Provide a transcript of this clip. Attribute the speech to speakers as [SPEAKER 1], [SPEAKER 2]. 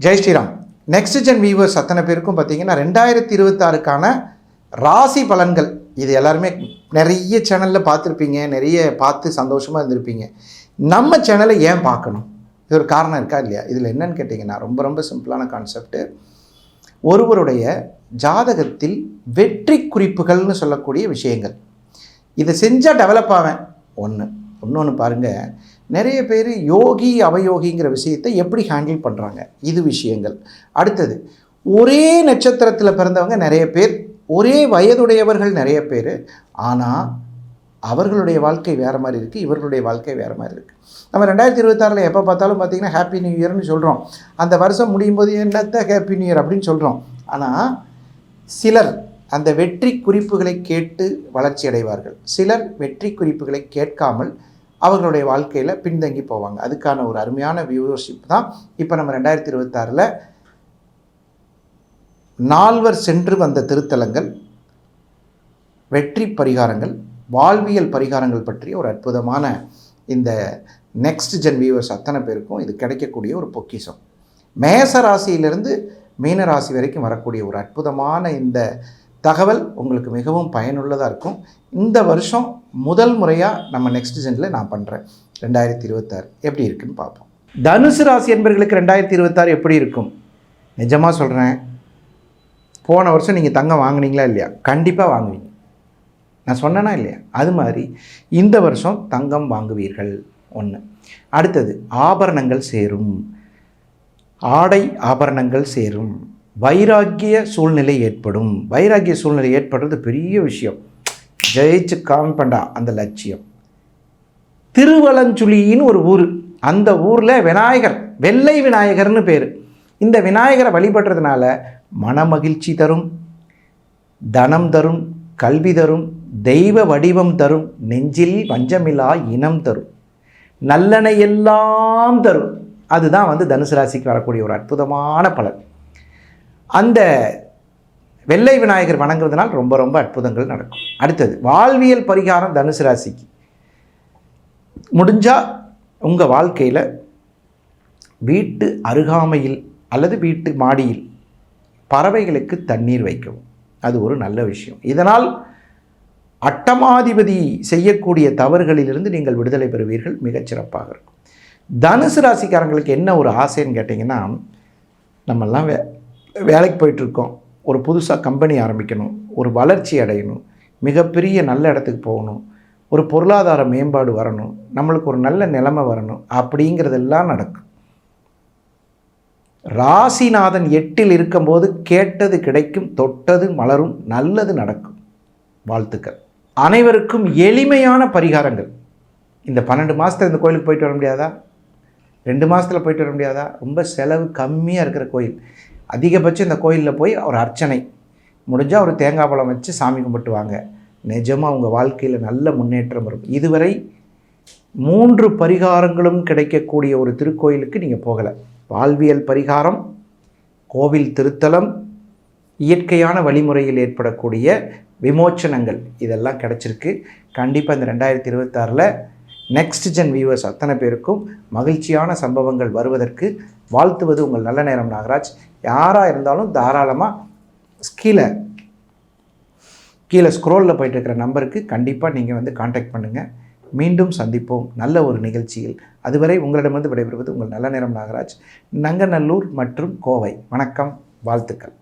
[SPEAKER 1] Jai Shriram. Next gen viewers அத்தனை பேருக்கும் பார்த்தீங்கன்னா 2026க்கான ராசி பலன்கள் இது எல்லாருமே நிறைய சேனலில் பார்த்துருப்பீங்க, நிறைய பார்த்து சந்தோஷமாக இருந்திருப்பீங்க. நம்ம சேனலை ஏன் பார்க்கணும்? இது ஒரு காரணம் இருக்கா இல்லையா? இதில் என்னன்னு கேட்டிங்கன்னா ரொம்ப ரொம்ப சிம்பிளான கான்செப்ட்டு. ஒருவருடைய ஜாதகத்தில் வெற்றி குறிப்புகள்னு சொல்லக்கூடிய விஷயங்கள், இதை செஞ்சால் டெவலப் ஆவேன் இன்னொன்று பாருங்கள், நிறைய பேர் யோகி அவயோகிங்கிற விஷயத்தை எப்படி ஹேண்டில் பண்ணுறாங்க, இது விஷயங்கள். அடுத்தது, ஒரே நட்சத்திரத்தில் பிறந்தவங்க நிறைய பேர், ஒரே வயதுடையவர்கள் நிறைய பேர், ஆனால் அவர்களுடைய வாழ்க்கை வேறு மாதிரி இருக்குது, இவர்களுடைய வாழ்க்கை வேறு மாதிரி இருக்குது. நம்ம 2026 எப்போ பார்த்தாலும் பார்த்திங்கன்னா ஹாப்பி நியூ இயர்னு சொல்கிறோம். அந்த வருஷம் முடியும் போது என்னத்த ஹாப்பி நியூ இயர் அப்படின்னு சொல்கிறோம். ஆனால் சிலர் அந்த வெற்றி குறிப்புகளை கேட்டு வளர்ச்சி அடைவார்கள், சிலர் வெற்றி குறிப்புகளை கேட்காமல் அவர்களுடைய வாழ்க்கையில் பின்தங்கி போவாங்க. அதுக்கான ஒரு அருமையான வியூவர்ஷிப் தான் இப்போ நம்ம 2026 நால்வர் சென்று வந்த திருத்தலங்கள், வெற்றி பரிகாரங்கள், வாழ்வியல் பரிகாரங்கள் பற்றிய ஒரு அற்புதமான இந்த நெக்ஸ்ட் ஜென் வியூவர்ஸ் அத்தனை பேருக்கும் இது கிடைக்கக்கூடிய ஒரு பொக்கிஷம். மேச ராசியிலிருந்து மீன ராசி வரைக்கும் வரக்கூடிய ஒரு அற்புதமான இந்த தகவல் உங்களுக்கு மிகவும் பயனுள்ளதாக இருக்கும். இந்த வருஷம் முதல் முறையாக நம்ம நெக்ஸ்ட் ஜெனில் நான் பண்ணுறேன். 2026 எப்படி இருக்குன்னு பார்ப்போம். தனுசு ராசி என்பவர்களுக்கு 2026 எப்படி இருக்கும்? நிஜமாக சொல்கிறேன், போன வருஷம் நீங்கள் தங்கம் வாங்கினீங்களா இல்லையா? கண்டிப்பாக வாங்குவீங்க. நான் சொன்னேன்னா இல்லையா? அது மாதிரி இந்த வருஷம் தங்கம் வாங்குவீர்கள். ஒன்று. அடுத்தது, ஆபரணங்கள் சேரும், ஆடை ஆபரணங்கள் சேரும், வைராக்கிய சூழ்நிலை ஏற்படும். வைராக்கிய சூழ்நிலை ஏற்படுறது பெரிய விஷயம். ஜெயிச்சு காமிப்பண்டா அந்த லட்சியம். திருவலஞ்சுழின்னு ஒரு ஊர், அந்த ஊரில் விநாயகர், வெள்ளை விநாயகர்னு பேர். இந்த விநாயகரை வழிபடுறதுனால மனமகிழ்ச்சி தரும், தனம் தரும், கல்வி தரும், தெய்வ வடிவம் தரும், நெஞ்சில் வஞ்சமில்லா இனம் தரும், நல்லெண்ணை எல்லாம் தரும். அதுதான் தனுசு ராசிக்கு வரக்கூடிய ஒரு அற்புதமான பலன். அந்த வெள்ளை விநாயகர் வணங்குறதுனால் ரொம்ப ரொம்ப அற்புதங்கள் நடக்கும். அடுத்தது, வாழ்வியல் பரிகாரம் தனுசு ராசிக்கு. முடிஞ்சால் உங்கள் வாழ்க்கையில் வீட்டு அருகாமையில் அல்லது வீட்டு மாடியில் பறவைகளுக்கு தண்ணீர் வைக்கவும், அது ஒரு நல்ல விஷயம். இதனால் அட்டமாதிபதி செய்யக்கூடிய தவறுகளிலிருந்து நீங்கள் விடுதலை பெறுவீர்கள். மிகச்சிறப்பாக இருக்கும். தனுசு ராசிக்காரங்களுக்கு என்ன ஒரு ஆசைன்னு கேட்டிங்கன்னா, நம்மெல்லாம் வேலைக்கு போயிட்டுருக்கோம், ஒரு புதுசாக கம்பெனி ஆரம்பிக்கணும், ஒரு வளர்ச்சி அடையணும், மிகப்பெரிய நல்ல இடத்துக்கு போகணும், ஒரு பொருளாதார மேம்பாடு வரணும், நம்மளுக்கு ஒரு நல்ல நிலைமை வரணும், அப்படிங்கிறதெல்லாம் நடக்கும். ராசிநாதன் 8ல் இருக்கும்போது கேட்டது கிடைக்கும், தொட்டது மலரும், நல்லது நடக்கும். வாழ்த்துக்கள். அனைவருக்கும் எளிமையான பரிகாரங்கள். இந்த 12 மாதத்தில் இந்த கோயிலுக்கு போயிட்டு வர முடியாதா? 2 மாதத்தில் போயிட்டு வர முடியாதா? ரொம்ப செலவு கம்மியாக இருக்கிற கோயில். அதிகபட்சம் இந்த கோயிலில் போய் ஒரு அர்ச்சனை முடிஞ்சால் ஒரு தேங்காய் பழம் வச்சு சாமி கும்பிட்டு வாங்க. நிஜமாக உங்கள் வாழ்க்கையில் நல்ல முன்னேற்றம் வரும். இதுவரை 3 பரிகாரங்களும் கிடைக்கக்கூடிய ஒரு திருக்கோயிலுக்கு நீங்கள் போகலை. வாழ்வியல் பரிகாரம், கோவில் திருத்தலம், இயற்கையான வழிமுறையில் ஏற்படக்கூடிய விமோச்சனங்கள், இதெல்லாம் கிடச்சிருக்கு. கண்டிப்பாக இந்த 2026 நெக்ஸ்ட் ஜென் வியூவர்ஸ் அத்தனை பேருக்கும் மகிழ்ச்சியான சம்பவங்கள் வருவதற்கு வாழ்த்துவது உங்கள் நல்ல நேரம் நாகராஜ். யாராக இருந்தாலும் தாராளமாக கீழே ஸ்க்ரோலில் போயிட்டு இருக்கிற நம்பருக்கு கண்டிப்பாக நீங்கள் கான்டாக்ட் பண்ணுங்கள். மீண்டும் சந்திப்போம் நல்ல ஒரு நிகழ்ச்சியில். அதுவரை உங்களிடமிருந்து விடைபெறுவது உங்கள் நல்ல நேரம் நாகராஜ், நங்கநல்லூர் மற்றும் கோவை. வணக்கம், வாழ்த்துக்கள்.